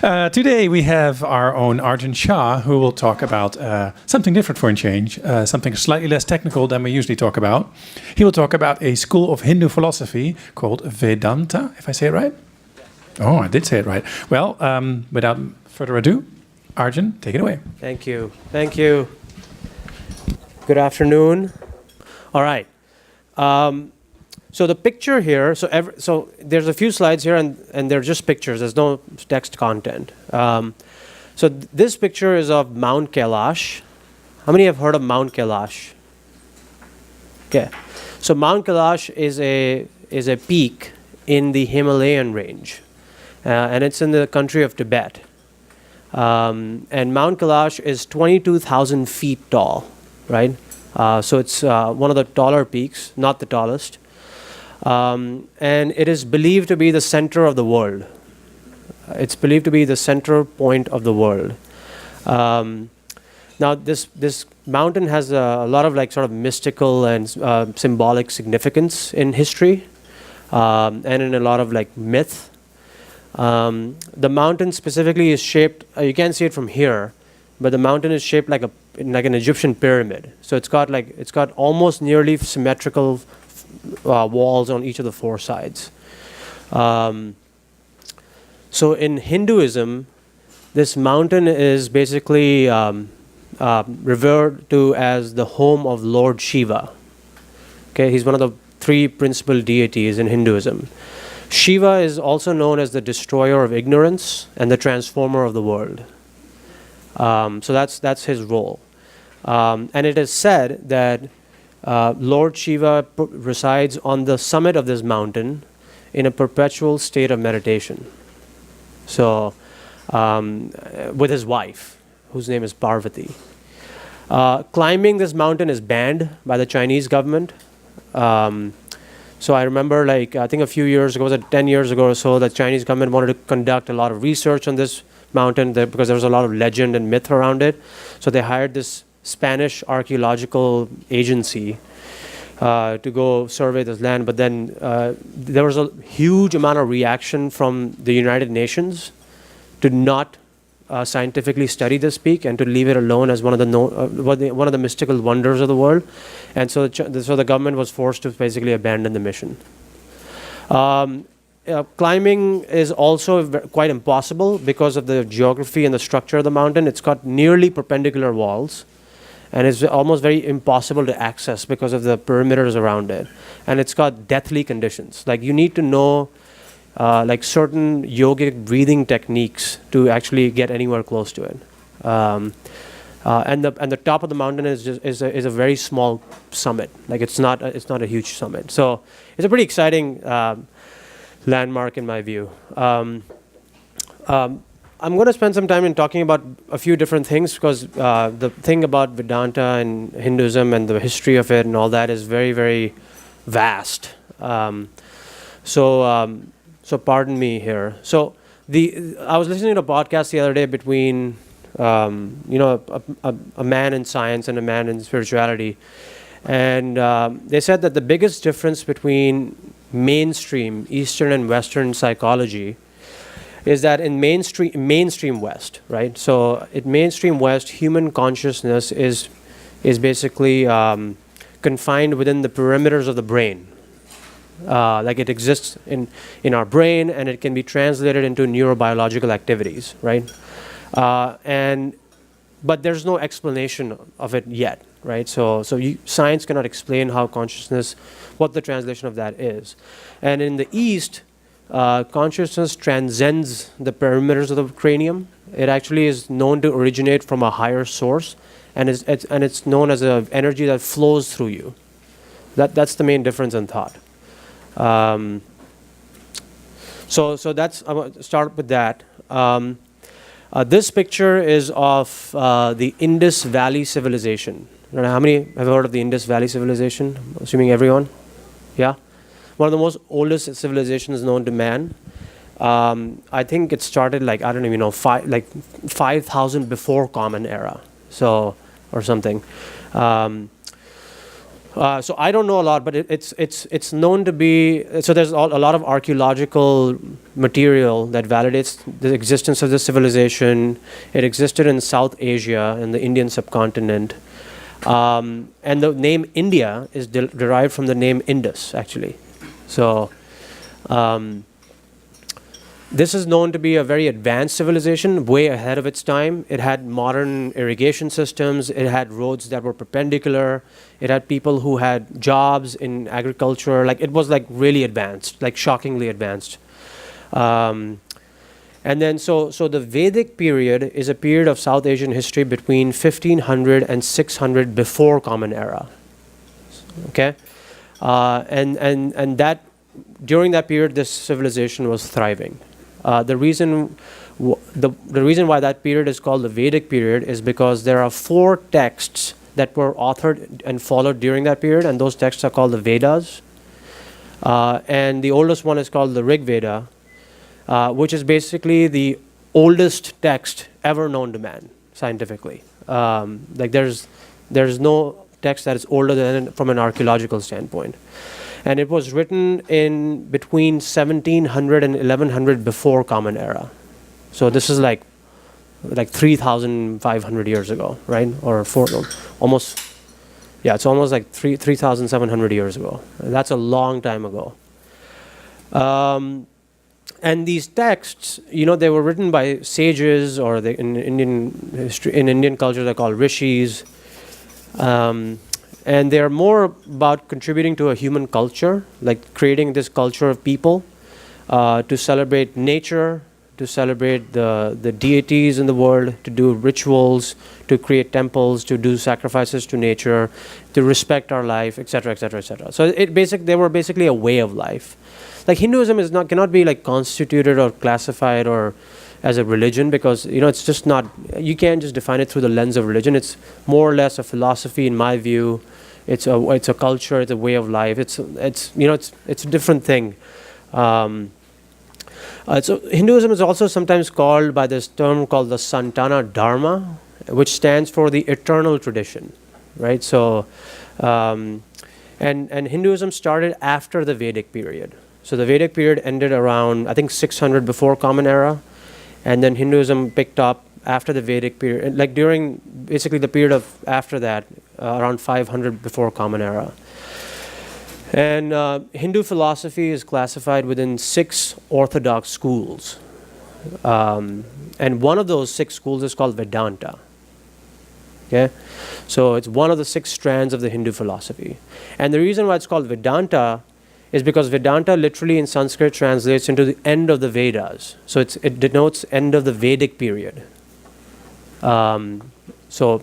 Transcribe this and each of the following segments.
Today we have our own Arjun Shah, who will talk about something different for a change, something slightly less technical than we usually talk about. He will talk about a school of Hindu philosophy called Vedanta, if I say it right. Oh, I did say it right. Well, without further ado, Arjun, take it away. Thank you. Thank you. Good afternoon. All right. So the picture here, so there's a few slides here and they're just pictures. There's no text content. So this picture is of Mount Kailash. How many have heard of Mount Kailash? Okay. So Mount Kailash is a peak in the Himalayan range. And it's in the country of Tibet. And Mount Kailash is 22,000 feet tall, right? So it's one of the taller peaks, not the tallest. And it is believed to be the center of the world. It's believed to be the center point of the world. Now, this mountain has a lot of sort of mystical and symbolic significance in history, and in a lot of myth. The mountain specifically is shaped. You can't see it from here, but the mountain is shaped like an Egyptian pyramid. So it's got almost nearly symmetrical walls on each of the four sides. So in Hinduism, this mountain is basically revered to as the home of Lord Shiva. Okay, he's one of the three principal deities in Hinduism. Shiva is also known as the destroyer of ignorance and the transformer of the world. So that's his role. And it is said that Lord Shiva resides on the summit of this mountain in a perpetual state of meditation. So, with his wife, whose name is Parvati. Climbing this mountain is banned by the Chinese government. So I remember, I think a few years ago, was it 10 years ago or so, the Chinese government wanted to conduct a lot of research on this mountain because there was a lot of legend and myth around it. So they hired this Spanish archaeological agency to go survey this land, but then there was a huge amount of reaction from the United Nations to not scientifically study this peak and to leave it alone as one of the mystical wonders of the world, and so the government was forced to basically abandon the mission. Climbing is also quite impossible because of the geography and the structure of the mountain. It's got nearly perpendicular walls. And it's almost very impossible to access because of the perimeters around it. And it's got deathly conditions. You need to know certain yogic breathing techniques to actually get anywhere close to it. And the top of the mountain is a very small summit. It's not a huge summit. So it's a pretty exciting landmark in my view. I'm going to spend some time in talking about a few different things because the thing about Vedanta and Hinduism and the history of it and all that is very, very vast. So pardon me here. So I was listening to a podcast the other day between a man in science and a man in spirituality, and they said that the biggest difference between mainstream Eastern and Western psychology is that in mainstream West, right? So in mainstream West, human consciousness is basically confined within the perimeters of the brain. It exists in our brain, and it can be translated into neurobiological activities, right? But there's no explanation of it yet, right? So science cannot explain how consciousness, what the translation of that is. And in the East, consciousness transcends the perimeters of the cranium. It actually is known to originate from a higher source, and it's known as an energy that flows through you. That's the main difference in thought. So that's, I'm going to start with that. This picture is of the Indus Valley civilization. I don't know how many have heard of the Indus Valley civilization? I'm assuming everyone? Yeah? One of the most oldest civilizations known to man. I think it started 5,000 before Common Era, so or something. So I don't know a lot, but it's known to be, so there's a lot of archaeological material that validates the existence of this civilization. It existed in South Asia, in the Indian subcontinent. And the name India is derived from the name Indus, actually. So this is known to be a very advanced civilization, way ahead of its time. It had modern irrigation systems. It had roads that were perpendicular. It had people who had jobs in agriculture. Like, it was like really advanced, like shockingly advanced. And then so the Vedic period is a period of South Asian history between 1500 and 600 before Common Era. Okay, and that during that period, this civilization was thriving. The reason why that period is called the Vedic period is because there are 4 texts that were authored and followed during that period, and those texts are called the Vedas. And the oldest one is called the Rig Veda, which is basically the oldest text ever known to man scientifically. Like, there's no text that is older than from an archaeological standpoint. And it was written in between 1700 and 1100 before Common Era. So this is like 3,500 years ago, right? Or almost, yeah, it's almost like 3,700 years ago. That's a long time ago. And these texts, they were written by sages, or in Indian history, in Indian culture, they're called rishis. And they're more about contributing to a human culture, like creating this culture of people, to celebrate nature, to celebrate the deities in the world, to do rituals, to create temples, to do sacrifices to nature, to respect our life, etc., etc., etc. So they were basically a way of life. Like, Hinduism cannot be like constituted or classified or as a religion, because it's just not. You can't just define it through the lens of religion. It's more or less a philosophy, in my view. It's a culture. It's a way of life. It's a different thing. So Hinduism is also sometimes called by this term called the Santana Dharma, which stands for the eternal tradition, right? So, and Hinduism started after the Vedic period. So the Vedic period ended around, I think, 600 before Common Era, and then Hinduism picked up after the Vedic period, like during basically the period of after that, around 500 before Common Era. And Hindu philosophy is classified within 6 orthodox schools. And one of those 6 schools is called Vedanta. Okay? So it's one of the 6 strands of the Hindu philosophy. And the reason why it's called Vedanta is because Vedanta literally in Sanskrit translates into the end of the Vedas. So it denotes end of the Vedic period. So,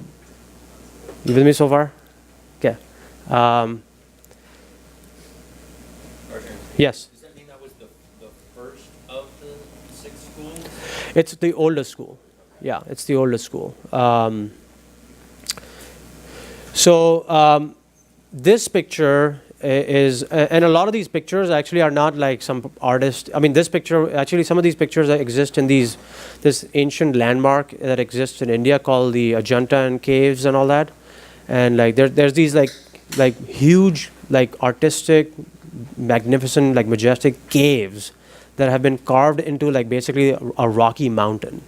you with me so far? Okay. Arjun, Yes. does that mean that was the first of the 6 schools? It's the oldest school. Yeah, it's the oldest school. This picture is, and a lot of these pictures actually are not like some artist. I mean, this picture, actually some of these pictures that exist in this ancient landmark that exists in India called the Ajanta caves and all that. And like there's these like huge, like artistic, magnificent, like majestic caves that have been carved into like basically a rocky mountain.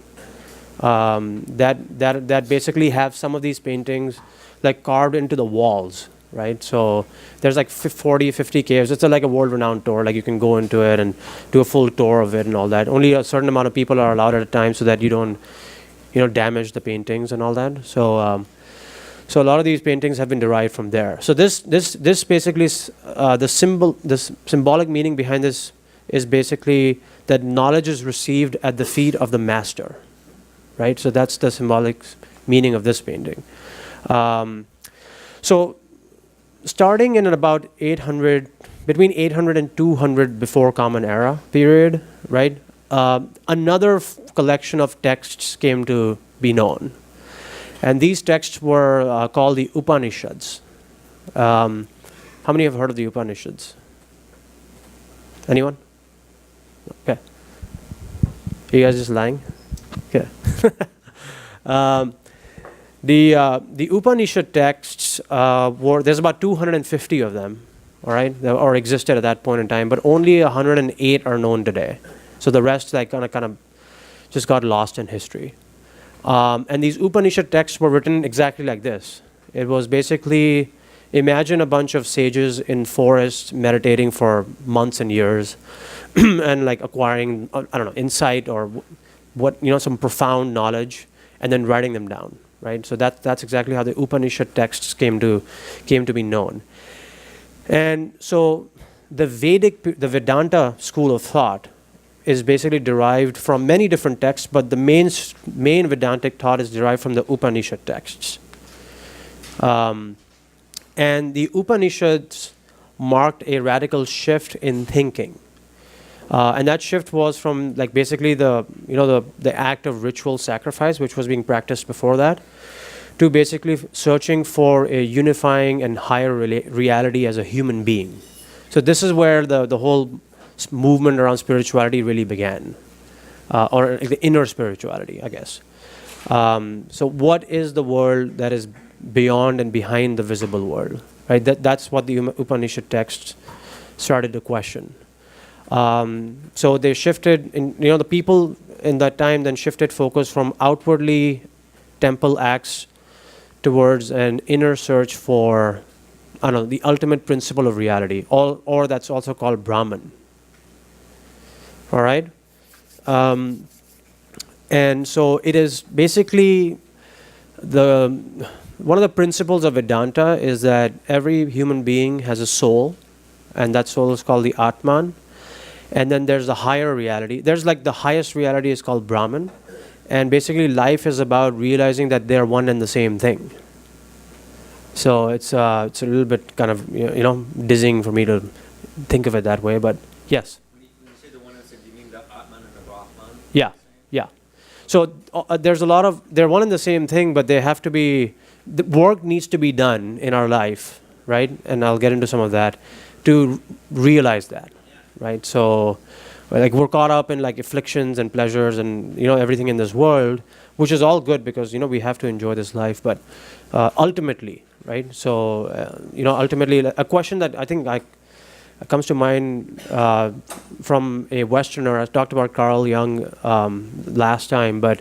That basically have some of these paintings like carved into the walls, right? So there's like 40, 50 caves. It's like a world-renowned tour. Like, you can go into it and do a full tour of it and all that. Only a certain amount of people are allowed at a time so that you don't, damage the paintings and all that. So a lot of these paintings have been derived from there. So this basically the symbolic meaning behind this is basically that knowledge is received at the feet of the master, right? So that's the symbolic meaning of this painting. So starting in about 800, between 800 and 200 before Common Era period, right? Another collection of texts came to be known. And these texts were called the Upanishads. How many have heard of the Upanishads? Anyone? Okay. You guys just lying? Okay. The Upanishad texts there's about 250 of them, all right, or existed at that point in time, but only 108 are known today. So the rest like kind of just got lost in history. And these Upanishad texts were written exactly like this. It was basically, imagine a bunch of sages in forests meditating for months and years and like acquiring, I don't know, insight or some profound knowledge and then writing them down, right? So that's exactly how the Upanishad texts came to be known. And so the Vedanta school of thought is basically derived from many different texts, but the main Vedantic thought is derived from the Upanishad texts. And the Upanishads marked a radical shift in thinking. And that shift was from like basically the act of ritual sacrifice, which was being practiced before that, to basically searching for a unifying and higher reality as a human being. So this is where the whole movement around spirituality really began, or the inner spirituality, I guess. So what is the world that is beyond and behind the visible world, right? That's what the Upanishad texts started to question. So they shifted, the people in that time then shifted focus from outwardly temple acts towards an inner search for, the ultimate principle of reality, or that's also called Brahman. All right? And so it is basically one of the principles of Vedanta is that every human being has a soul, and that soul is called the Atman. And then there's the higher reality. There's like the highest reality is called Brahman. And basically life is about realizing that they're one and the same thing. So it's a little bit kind of, dizzying for me to think of it that way, but yes. When you say the one and the same, do you mean the Atman and the Brahman? Yeah. So there's they're one and the same thing, but they have to be, the work needs to be done in our life, right? And I'll get into some of that to realize that, right? So like we're caught up in like afflictions and pleasures and, everything in this world, which is all good because, we have to enjoy this life, but ultimately, right? So, ultimately a question that I think comes to mind from a Westerner. I talked about Carl Jung last time, but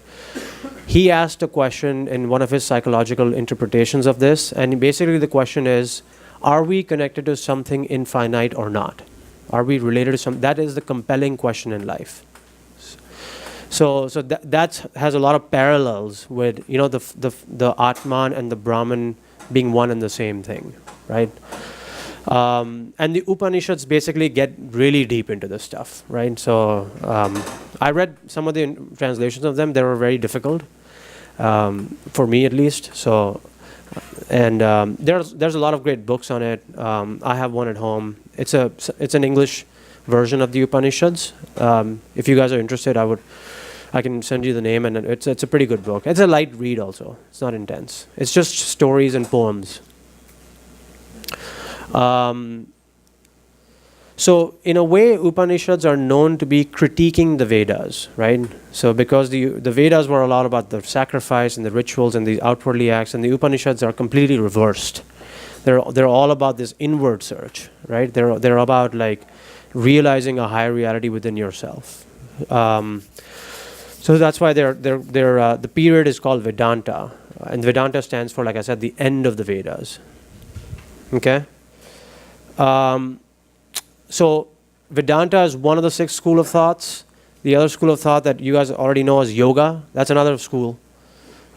he asked a question in one of his psychological interpretations of this, and basically the question is, are we connected to something infinite or not? Are we related to something? That is the compelling question in life. So that has a lot of parallels with, the Atman and the Brahman being one and the same thing, right? And the Upanishads basically get really deep into this stuff, right? So I read some of the translations of them. They were very difficult, for me at least. So, and there's a lot of great books on it. I have one at home. It's an English version of the Upanishads. If you guys are interested, I can send you the name, and it's a pretty good book. It's a light read also. It's not intense. It's just stories and poems. So in a way, Upanishads are known to be critiquing the Vedas, right? So because the Vedas were a lot about the sacrifice and the rituals and the outwardly acts, and the Upanishads are completely reversed. They're all about this inward search, right? They're about like realizing a higher reality within yourself. So that's why the period is called Vedanta, and Vedanta stands for, like I said, the end of the Vedas. Okay. So Vedanta is one of the 6 school of thoughts. The other school of thought that you guys already know is yoga. That's another school.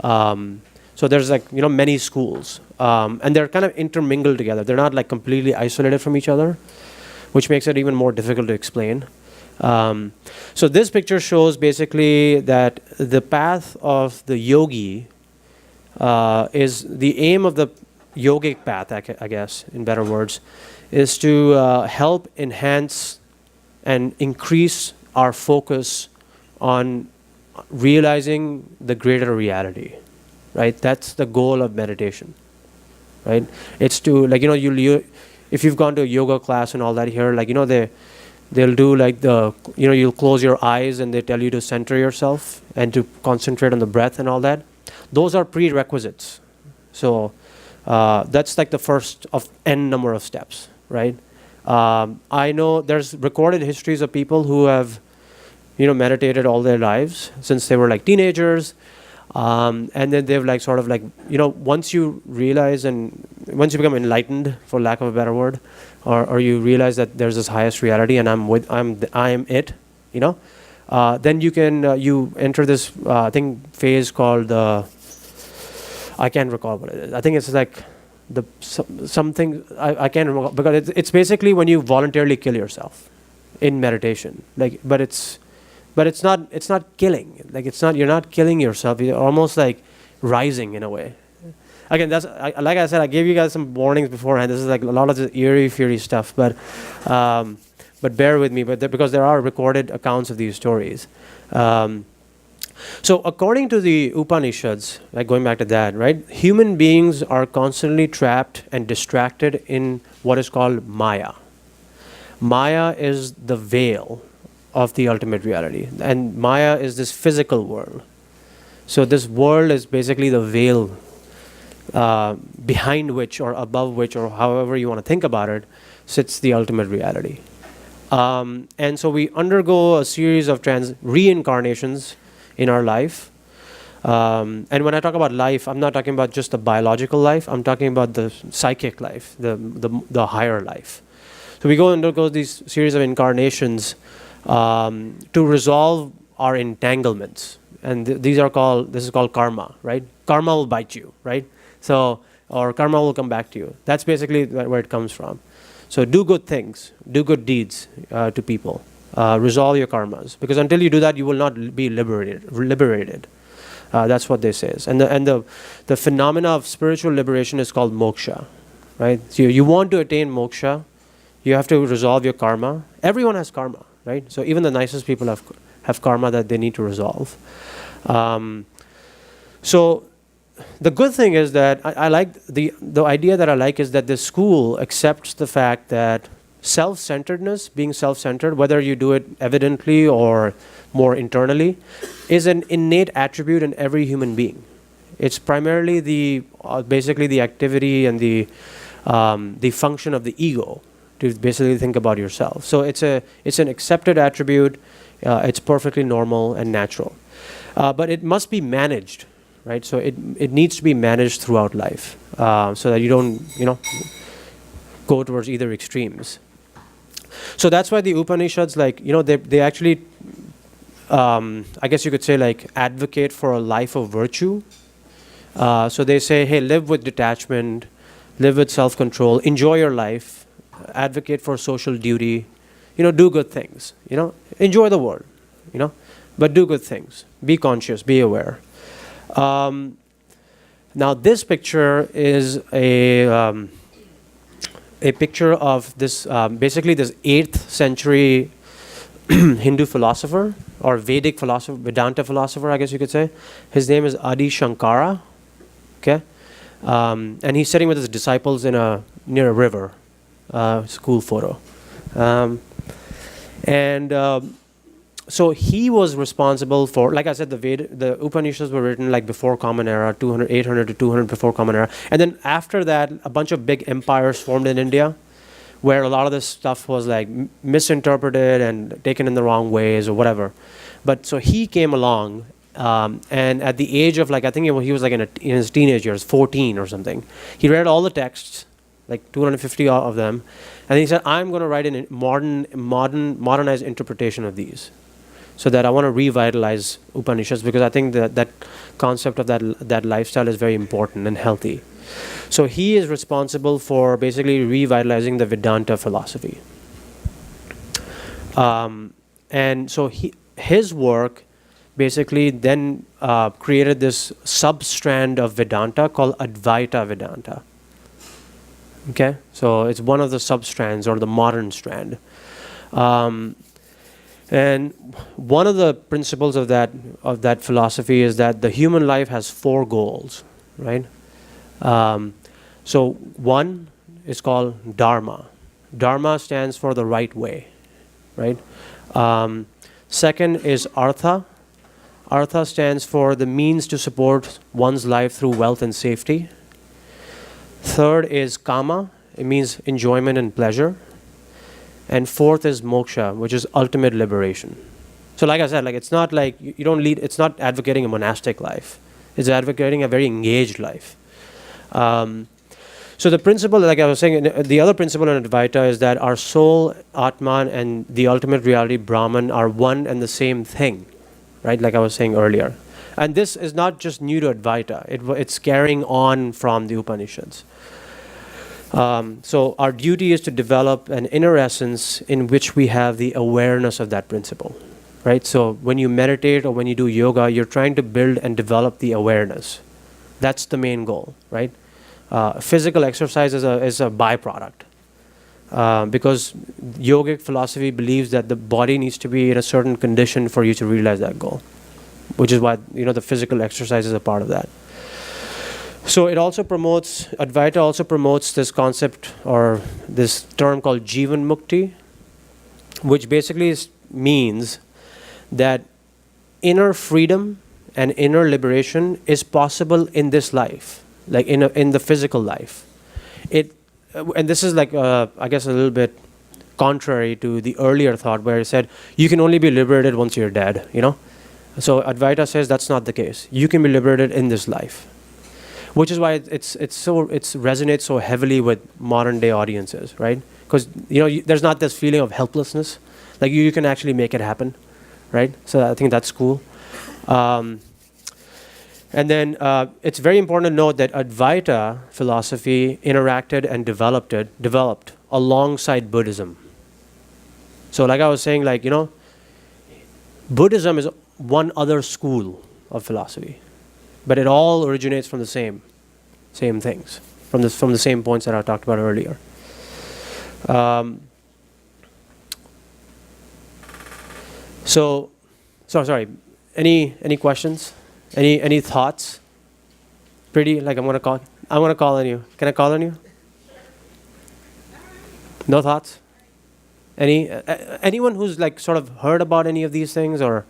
So there's like, many schools. And they're kind of intermingled together. They're not like completely isolated from each other, which makes it even more difficult to explain. So this picture shows basically that the path of the yogi is the aim of the yogic path, I guess, in better words, is to help enhance and increase our focus on realizing the greater reality, right? That's the goal of meditation, right? It's to, like, if you've gone to a yoga class and all that here, like, they'll do like you'll close your eyes and they tell you to center yourself and to concentrate on the breath and all that. those are prerequisites. So that's like the first of n number of steps, right? I know there's recorded histories of people who have, meditated all their lives since they were like teenagers. And then they've like sort of like, once you realize and once you become enlightened, for lack of a better word, or you realize that there's this highest reality and I am it, then you can, you enter this phase called, I can't recall what it is. I think it's like something, I can't remember, because it's basically when you voluntarily kill yourself in meditation. But it's not killing. You're not killing yourself. You're almost like rising in a way. Again, like I said, I gave you guys some warnings beforehand. This is like a lot of the eerie stuff, but bear with me. Because there are recorded accounts of these stories. So according to the Upanishads, like going back to that, right? Human beings are constantly trapped and distracted in what is called Maya. Maya is the veil of the ultimate reality. And Maya is this physical world. So this world is basically the veil behind which or above which or however you want to think about it sits the ultimate reality. And so we undergo a series of reincarnations in our life. And when I talk about life, I'm not talking about just the biological life. I'm talking about the psychic life, the higher life. So we undergo these series of incarnations to resolve our entanglements. And this is called karma, right? Karma will bite you, right? So, or karma will come back to you. That's basically where it comes from. So do good things, do good deeds to people. Resolve your karmas, because until you do that, you will not be liberated. That's what this is. And the phenomena of spiritual liberation is called moksha, right? So you want to attain moksha, you have to resolve your karma. Everyone has karma, right? So even the nicest people have karma that they need to resolve. So the good thing is that I like the idea that I like is that the school accepts the fact that self-centeredness, being self-centered, whether you do it evidently or more internally, is an innate attribute in every human being. It's primarily basically the activity and the function of the ego to basically think about yourself. So it's an accepted attribute. It's perfectly normal and natural, but it must be managed, right? So it needs to be managed throughout life, so that you don't go towards either extremes. So that's why the Upanishads, they actually, I guess you could say, advocate for a life of virtue. So they say, hey, live with detachment, live with self-control, enjoy your life, advocate for social duty, do good things, enjoy the world, but do good things. Be conscious, be aware. Now this picture is a picture of this, basically this 8th century Hindu philosopher or Vedic philosopher, Vedanta philosopher, I guess you could say. His name is Adi Shankara, okay? And he's sitting with his disciples near a river. It's a cool photo. So he was responsible for, like I said, the Upanishads were written before Common Era, 800 to 200 before Common Era. And then after that, a bunch of big empires formed in India, where a lot of this stuff was misinterpreted and taken in the wrong ways or whatever. But so he came along, and at the age of I think he was in his teenage years, 14 or something, he read all the texts, 250 of them, and he said, I'm going to write a modernized interpretation of these, so that I want to revitalize Upanishads, because I think that concept of that lifestyle is very important and healthy. So he is responsible for basically revitalizing the Vedanta philosophy. And so his work basically then created this sub-strand of Vedanta called Advaita Vedanta. Okay, so it's one of the sub-strands or the modern strand. And one of the principles of that philosophy is that the human life has 4 goals, right? So one is called Dharma. Dharma stands for the right way, right? Second is Artha. Artha stands for the means to support one's life through wealth and safety. Third is kama. It means enjoyment and pleasure. And fourth is moksha, which is ultimate liberation. So like I said, like it's not like you don't lead, it's not advocating a monastic life. It's advocating a very engaged life. So the principle, like I was saying, the other principle in Advaita is that our soul, Atman, and the ultimate reality, Brahman, are one and the same thing, right? Like I was saying earlier. And this is not just new to Advaita. It's carrying on from the Upanishads. So our duty is to develop an inner essence in which we have the awareness of that principle. Right? So when you meditate or when you do yoga, you're trying to build and develop the awareness. That's the main goal, right? Physical exercise is a byproduct. Because yogic philosophy believes that the body needs to be in a certain condition for you to realize that goal. Which is why, the physical exercise is a part of that. So it also promotes, Advaita also promotes this concept or this term called Jivan Mukti, which basically means that inner freedom and inner liberation is possible in this life, like in the physical life. And this is like I guess a little bit contrary to the earlier thought where it said you can only be liberated once you're dead. So Advaita says that's not the case. You can be liberated in this life, which is why it resonates so heavily with modern day audiences, right? Because there's not this feeling of helplessness, like you can actually make it happen. Right? So I think that's cool. And then it's very important to note that Advaita philosophy interacted and developed alongside Buddhism. So like I was saying, Buddhism is one other school of philosophy, but it all originates from the same things, from the same points that I talked about earlier. So sorry. Any questions? Any thoughts? Pretty like I want to call on you. Can I call on you? No thoughts? Anyone who's like sort of heard about any of these things or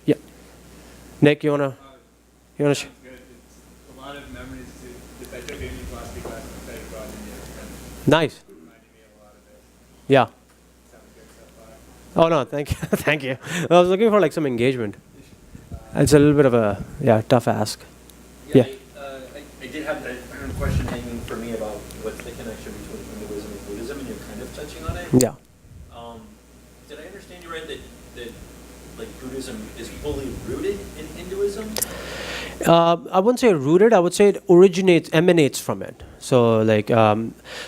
yeah. Nick, you wanna? Sounds good. It's a lot of memories too. I took an English philosophy class and studied abroad in India. Nice. Reminded me of a lot of this. Yeah. Sounds good so far. Oh no, thank you, thank you. I was looking for like some engagement. It's a little bit of a tough ask. Yeah. I did have that question hanging for me about what's the connection between Hinduism and Buddhism, and you're kind of touching on it. Yeah. Did I understand you right that like Buddhism is fully rooted in Hinduism? I wouldn't say rooted. I would say it emanates from it. So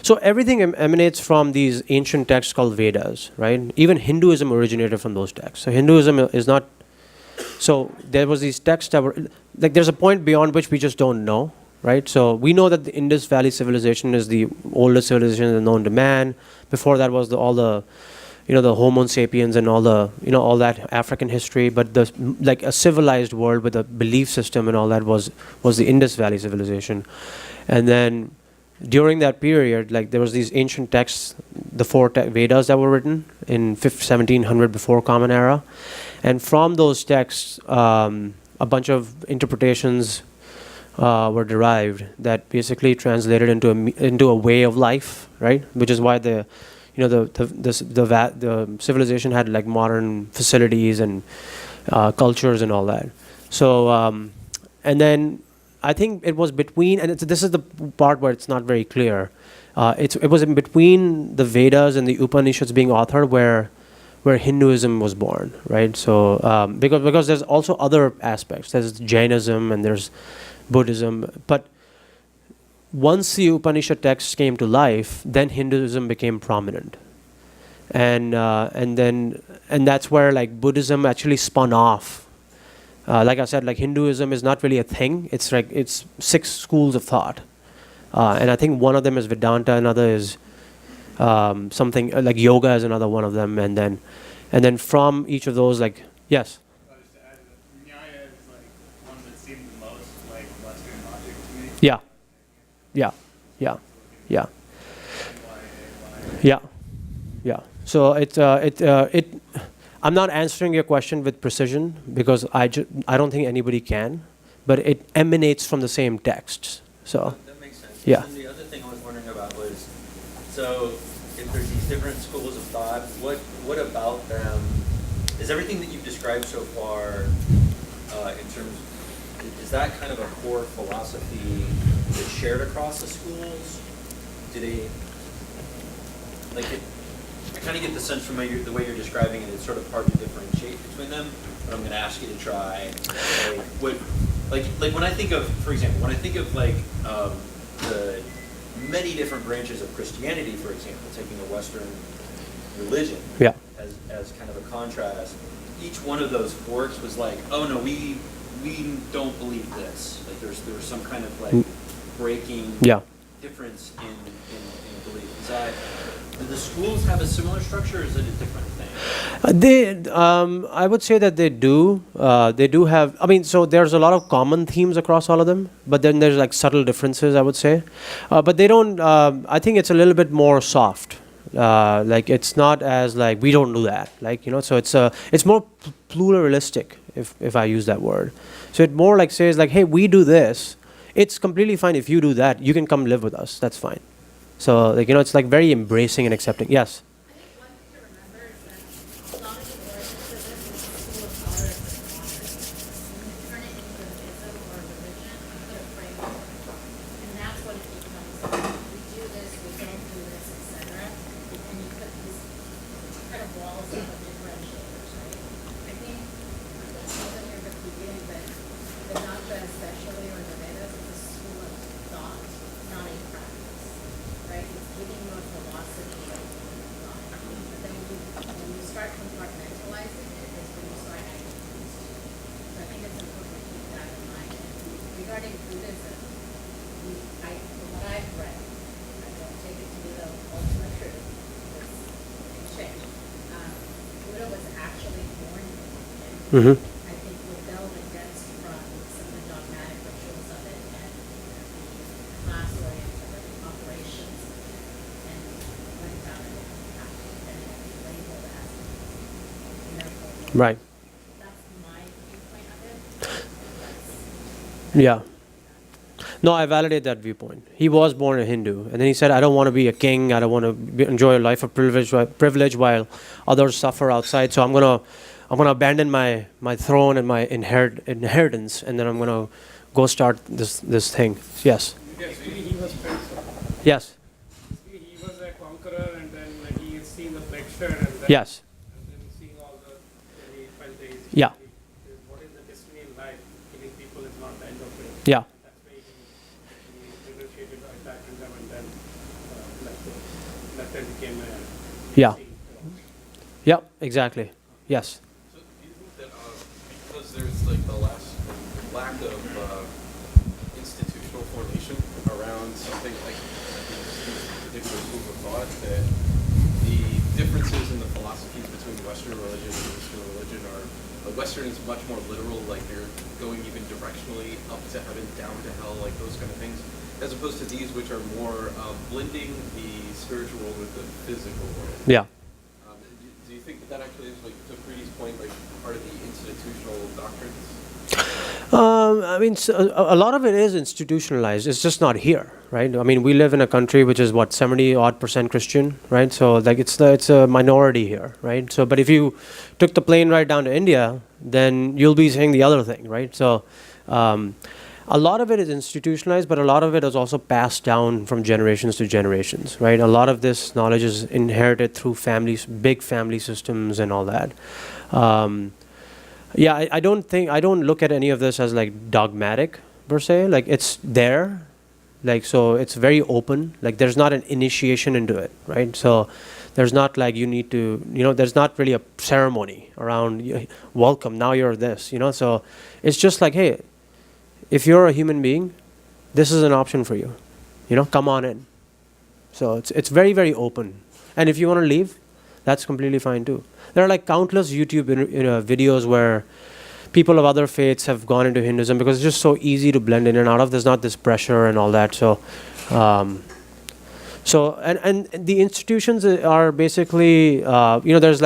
so everything emanates from these ancient texts called Vedas, right? Even Hinduism originated from those texts. So Hinduism is not. So there was these texts that were like there's a point beyond which we just don't know, right? So we know that the Indus Valley civilization is the oldest civilization known to man. Before that was all the Homo sapiens and all that African history. But a civilized world with a belief system and all that was the Indus Valley civilization. And then during that period, there was these ancient texts, the four Vedas that were written in 1700 before Common Era. And from those texts, a bunch of interpretations were derived that basically translated into a way of life, right? Which is why the civilization had like modern facilities and cultures and all that. So and then I think it was between, and this is the part where it's not very clear. It was in between the Vedas and the Upanishads being authored where Hinduism was born, right? So because there's also other aspects. There's Jainism and there's Buddhism, but once the Upanishad texts came to life, then Hinduism became prominent, and that's where like Buddhism actually spun off. Like I said, like Hinduism is not really a thing. It's 6 schools of thought, and I think one of them is Vedanta, another is something like yoga is another one of them, and then from each of those, like yes. Just to add, Nyaya is like one that seemed the most like Western logic to me. Yeah. Yeah. So I'm not answering your question with precision because I don't think anybody can, but it emanates from the same texts. So That makes sense. Yeah. And the other thing I was wondering about was, so if there's these different schools of thought, what about them? Is everything that you've described so far, in terms, is that kind of a core philosophy that's shared across the schools? Do they, like, I kind of get the sense from the way you're describing it, it's sort of hard to differentiate between them, but I'm going to ask you to try. Like when I think of, for example, when I think of like the many different branches of Christianity, for example, taking a Western religion yeah. as kind of a contrast, each one of those forks was like, oh no, we don't believe this. Like there was some kind of like breaking Yeah. difference in belief. Is that, do the schools have a similar structure, or is it a different thing? I would say that they do. They do have. I mean, so there's a lot of common themes across all of them, but then there's like subtle differences, I would say. But they don't. I think it's a little bit more soft. Like it's not as like we don't do that. Like so it's more pluralistic if I use that word. So it more like says like, hey, we do this. It's completely fine if you do that. You can come live with us. That's fine. So like it's like very embracing and accepting. Yes. Mm-hmm. I think rebelled against from some of the dogmatic rituals of it and the class-oriented operations and went down a different path and labeled as miracle. Right. That's my viewpoint of it. Yeah. No, I validate that viewpoint. He was born a Hindu, and then he said, "I don't want to be a king. I don't want to enjoy a life of privilege while others suffer outside. So I'm gonna abandon my throne and my inheritance, and then I'm gonna go start this thing." Yes. Actually, he was Prince. Yes. He was a conqueror, and then like, he had seen the lecture, and then, Yes. and then seeing all the, he felt the Yeah. what is the destiny in life? Killing people is not the end of it. Yeah. That's why he negotiated back in them, and then left and became a Yeah. saint. Yeah. Exactly. Yes. So do you think that because there's like the lack of institutional formation around something like these particular schools of thought, that the differences in the philosophies between Western religion and Eastern religion are, like Western is much more literal, like you're going even directionally up to heaven, down to hell, like those kind of things, as opposed to these which are more blending the spiritual world with the physical world. Yeah. Do you think that actually is, like, to Preeti's point, like part of the institutional doctrines? I mean, a lot of it is institutionalized. It's just not here, right? I mean, we live in a country which is what 70% Christian, right? So like it's a minority here, right? So, but if you took the plane right down to India, then you'll be saying the other thing, right? So, a lot of it is institutionalized, but a lot of it is also passed down from generations to generations, right? A lot of this knowledge is inherited through families, big family systems, and all that. Yeah, I don't look at any of this as like dogmatic per se. Like it's there, like so it's very open. Like there's not an initiation into it, right? So there's not like you need to, there's not really a ceremony around welcome. Now you're this, So it's just like, hey, if you're a human being, this is an option for you. Come on in. So it's very, very open. And if you want to leave, that's completely fine too. There are like countless YouTube videos where people of other faiths have gone into Hinduism because it's just so easy to blend in and out of. There's not this pressure and all that. So, and the institutions are basically, there's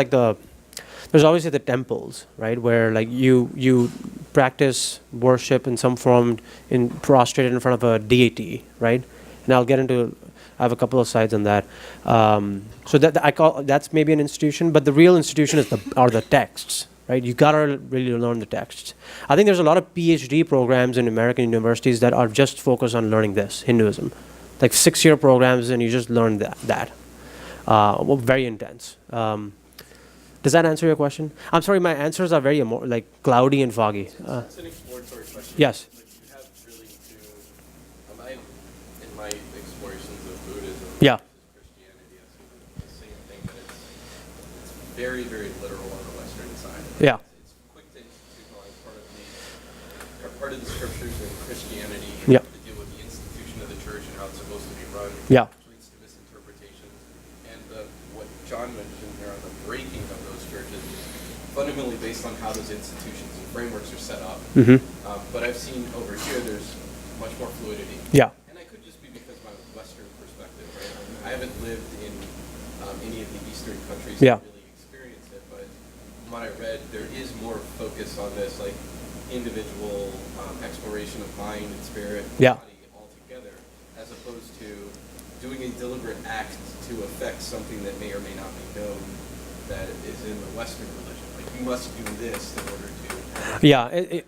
there's obviously the temples, right, where like you practice worship in some form, in prostrated in front of a deity, right? And I'll get into. I have a couple of slides on that. So that I call that's maybe an institution, but the real institution are the texts, right? You gotta really learn the texts. I think there's a lot of PhD programs in American universities that are just focused on learning this Hinduism, like 6-year programs, and you just learn that. Well, very intense. Does that answer your question? I'm sorry, my answers are very like cloudy and foggy. It's an exploratory question. Yes. Like you have really two. In my explorations of Buddhism, Yeah. versus Christianity, I see the same thing, but it's very, very literal on the Western side. Yeah. It's quick to institutionalize part of the scriptures in Christianity. Yeah. To deal with the institution of the church and how it's supposed to be run. Yeah. Which leads to misinterpretations. And what John mentioned here on the breaking of those churches is fundamentally based on how those institutions and frameworks are set up. Mm-hmm. But I've seen over here there's much more fluidity. Yeah. And that could just be because of my Western perspective, right? I haven't lived in any of the Eastern countries Yeah. to really experience it, but from what I read, there is more focus on this, like individual exploration of mind and spirit and Yeah. body all together, as opposed to doing a deliberate act to affect something that may or may not be known that is in the Western religion. Like you must do this in order to. Yeah.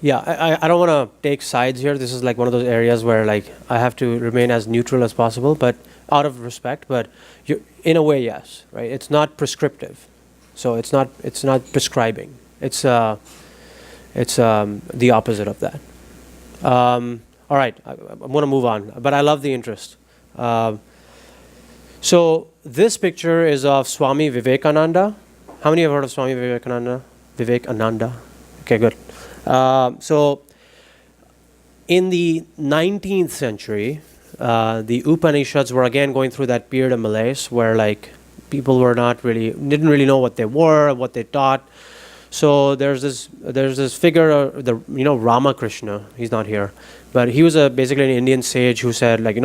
Yeah, I don't want to take sides here. This is like one of those areas where like I have to remain as neutral as possible, but out of respect. But in a way, yes, right? It's not prescriptive, so it's not prescribing. It's the opposite of that. All right, I'm going to move on, but I love the interest. So this picture is of Swami Vivekananda. How many have heard of Swami Vivekananda? Vivekananda. Okay, good. So in the 19th century, the Upanishads were again going through that period of malaise where like people didn't really know what they were, what they taught. So there's this figure, Ramakrishna. He's not here, but he was basically an Indian sage who said like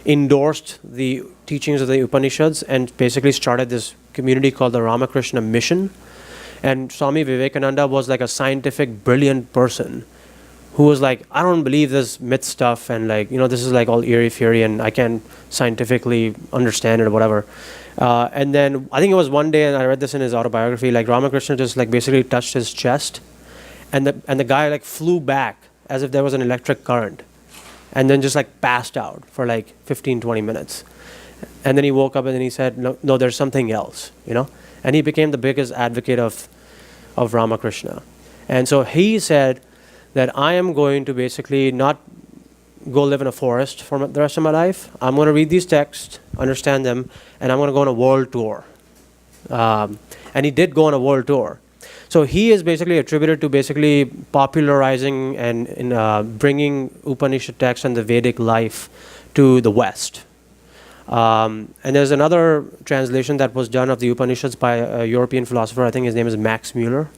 endorsed the teachings of the Upanishads and basically started this community called the Ramakrishna Mission. And Swami Vivekananda was like a scientific, brilliant person who was like, I don't believe this myth stuff, and like, this is like all airy-fairy, and I can't scientifically understand it or whatever. And then I think it was one day, and I read this in his autobiography, like Ramakrishna just like basically touched his chest, and the guy like flew back as if there was an electric current, and then just like passed out for like 15-20 minutes. And then he woke up and then he said, no, there's something else, And he became the biggest advocate of Ramakrishna. And so he said that I am going to basically not go live in a forest for the rest of my life. I'm going to read these texts, understand them, and I'm going to go on a world tour. And he did go on a world tour. So he is basically attributed to basically popularizing and bringing Upanishad texts and the Vedic life to the West. And there's another translation that was done of the Upanishads by a European philosopher. I think his name is Max Muller,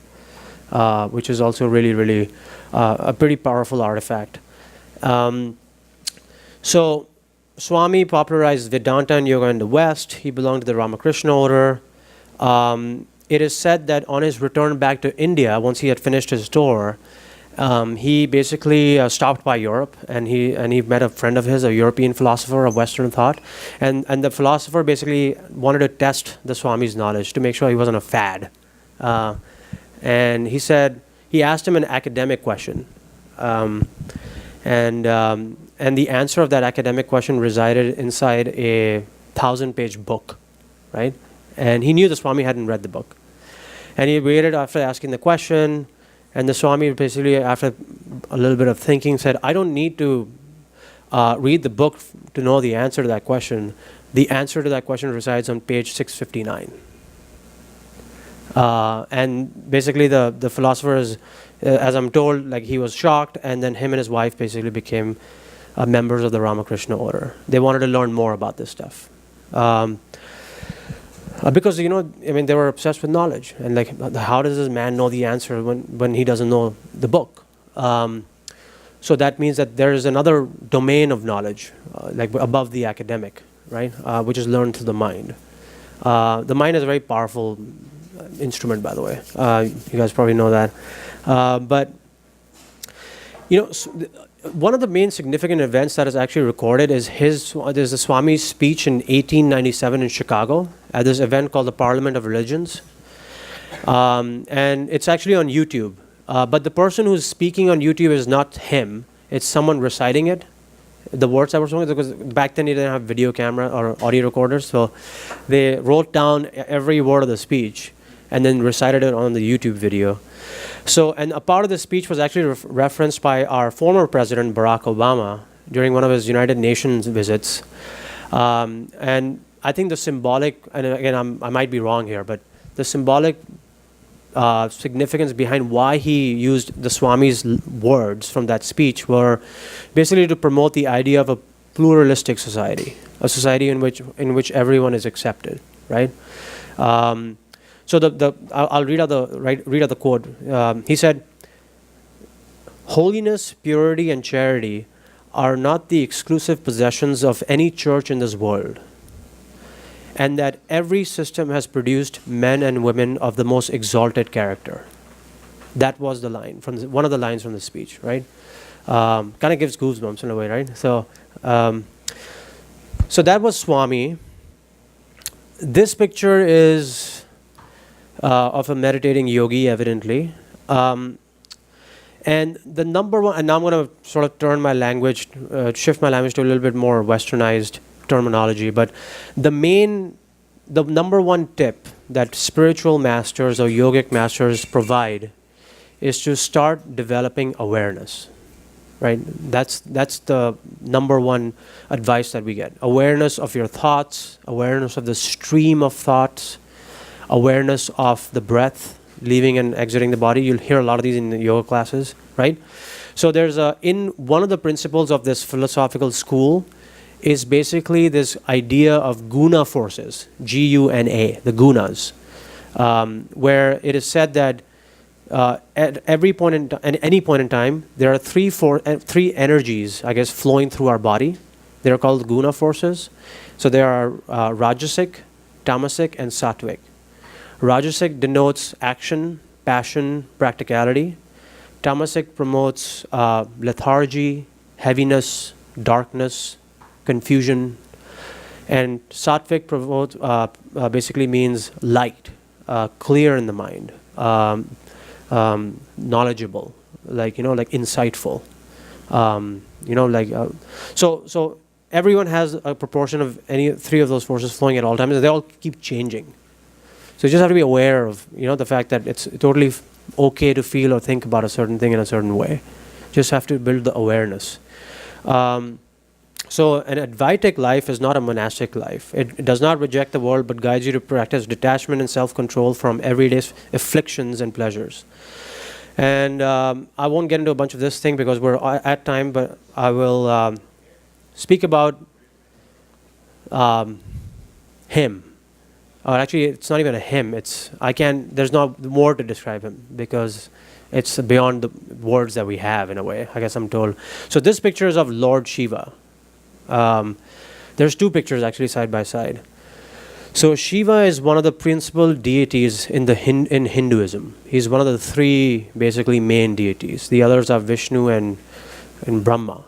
which is also really, really a pretty powerful artifact. So Swami popularized Vedanta and yoga in the West. He belonged to the Ramakrishna order. It is said that on his return back to India, once he had finished his tour, he basically stopped by Europe, and he met a friend of his, a European philosopher of Western thought, and the philosopher basically wanted to test the Swami's knowledge to make sure he wasn't a fad. And he asked him an academic question, and the answer of that academic question resided inside a 1,000-page book, right? And he knew the Swami hadn't read the book, and he waited after asking the question. And the Swami basically, after a little bit of thinking, said, I don't need to read the book to know the answer to that question. The answer to that question resides on page 659. And basically the philosopher is, as I'm told, like he was shocked, and then him and his wife basically became members of the Ramakrishna order. They wanted to learn more about this stuff. Because they were obsessed with knowledge, and like, how does this man know the answer when he doesn't know the book? So that means that there is another domain of knowledge, like above the academic, right? Which is learned through the mind. The mind is a very powerful instrument, by the way. You guys probably know that. But one of the main significant events that is actually recorded is there's the Swami's speech in 1897 in Chicago at this event called the Parliament of Religions. And it's actually on YouTube. But the person who's speaking on YouTube is not him. It's someone reciting it, the words that were spoken, because back then you didn't have video camera or audio recorders. So they wrote down every word of the speech and then recited it on the YouTube video. So, and a part of the speech was actually referenced by our former president, Barack Obama, during one of his United Nations visits. And I think the symbolic, and again, I might be wrong here, but the symbolic significance behind why he used the Swami's words from that speech were basically to promote the idea of a pluralistic society, a society in which everyone is accepted, right? So I'll read out the quote. He said, "Holiness, purity, and charity are not the exclusive possessions of any church in this world, and that every system has produced men and women of the most exalted character." That was the line from one of the lines from the speech, right? Kind of gives goosebumps in a way, right? So that was Swami. This picture is of a meditating yogi, evidently. And the number one, and now I'm going to sort of turn my language, shift my language to a little bit more westernized terminology, but the number one tip that spiritual masters or yogic masters provide is to start developing awareness, right? That's the number one advice that we get. Awareness of your thoughts, awareness of the stream of thoughts, awareness of the breath leaving and exiting the body. You'll hear a lot of these in the yoga classes, right? So there's in one of the principles of this philosophical school is basically this idea of guna forces, G-U-N-A, the gunas, where it is said that at any point in time, there are three energies, I guess, flowing through our body. They're called guna forces. So there are Rajasic, Tamasic, and Sattvic. Rajasic denotes action, passion, practicality. Tamasic promotes lethargy, heaviness, darkness, confusion. And Sattvic basically means light, clear in the mind, knowledgeable, like insightful. So everyone has a proportion of any three of those forces flowing at all times, and they all keep changing. So you just have to be aware of the fact that it's totally okay to feel or think about a certain thing in a certain way. Just have to build the awareness. So an Advaitic life is not a monastic life. It does not reject the world, but guides you to practice detachment and self-control from everyday afflictions and pleasures. And I won't get into a bunch of this thing because we're at time, but I will speak about him. Actually, it's not even a him. There's not more to describe him because it's beyond the words that we have in a way, I guess I'm told. So this picture is of Lord Shiva. There's two pictures actually side by side. So Shiva is one of the principal deities in Hinduism. He's one of the three basically main deities. The others are Vishnu and Brahma.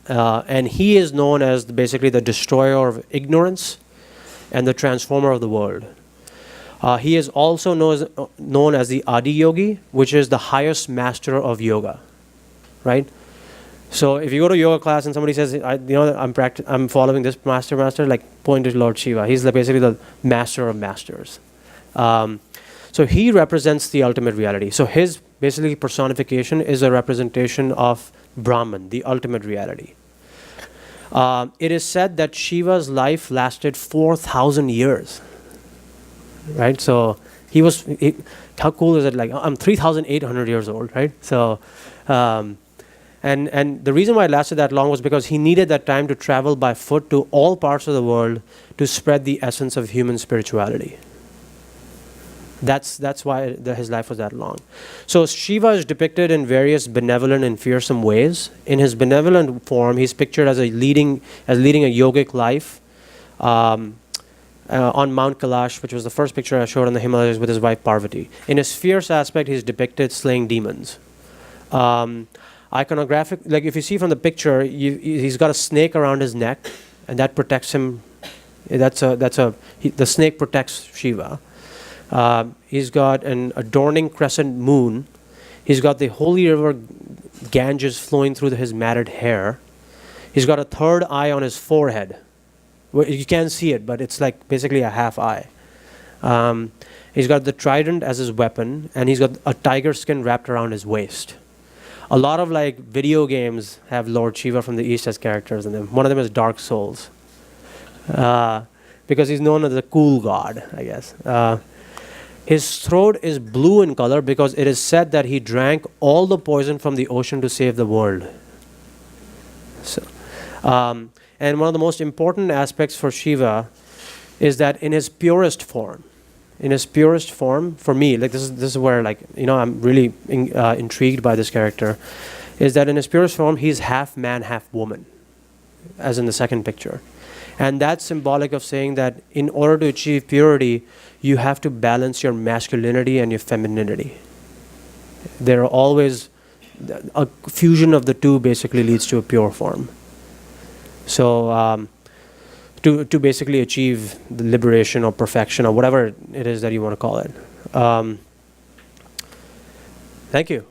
And he is known as basically the destroyer of ignorance and the transformer of the world. He is also known as the Adi Yogi, which is the highest master of yoga, right? So if you go to yoga class and somebody says, I'm following this master, like point to Lord Shiva. He's basically the master of masters. So he represents the ultimate reality. So his basically personification is a representation of Brahman, the ultimate reality. It is said that Shiva's life lasted 4,000 years. Right? So how cool is it? Like, I'm 3,800 years old, right? So, and the reason why it lasted that long was because he needed that time to travel by foot to all parts of the world to spread the essence of human spirituality. That's why his life was that long. So Shiva is depicted in various benevolent and fearsome ways. In his benevolent form, he's pictured as leading a yogic life, on Mount Kailash, which was the first picture I showed in the Himalayas with his wife Parvati. In his fierce aspect, he's depicted slaying demons. Iconographic, like if you see from the picture, he's got a snake around his neck, and that protects him. The snake protects Shiva. He's got an adorning crescent moon. He's got the holy river Ganges flowing through his matted hair. He's got a third eye on his forehead. You can't see it, but it's like basically a half eye. He's got the trident as his weapon, and he's got a tiger skin wrapped around his waist. A lot of like video games have Lord Shiva from the East as characters in them. One of them is Dark Souls, because he's known as a cool god, I guess. His throat is blue in color because it is said that he drank all the poison from the ocean to save the world. So, and one of the most important aspects for Shiva is that in his purest form, for me, like this is where, like, you know, I'm really intrigued by this character, is that in his purest form, he's half man, half woman, as in the second picture. And that's symbolic of saying that in order to achieve purity, you have to balance your masculinity and your femininity. There are always, a fusion of the two basically leads to a pure form. So to basically achieve the liberation or perfection or whatever it is that you want to call it. Thank you.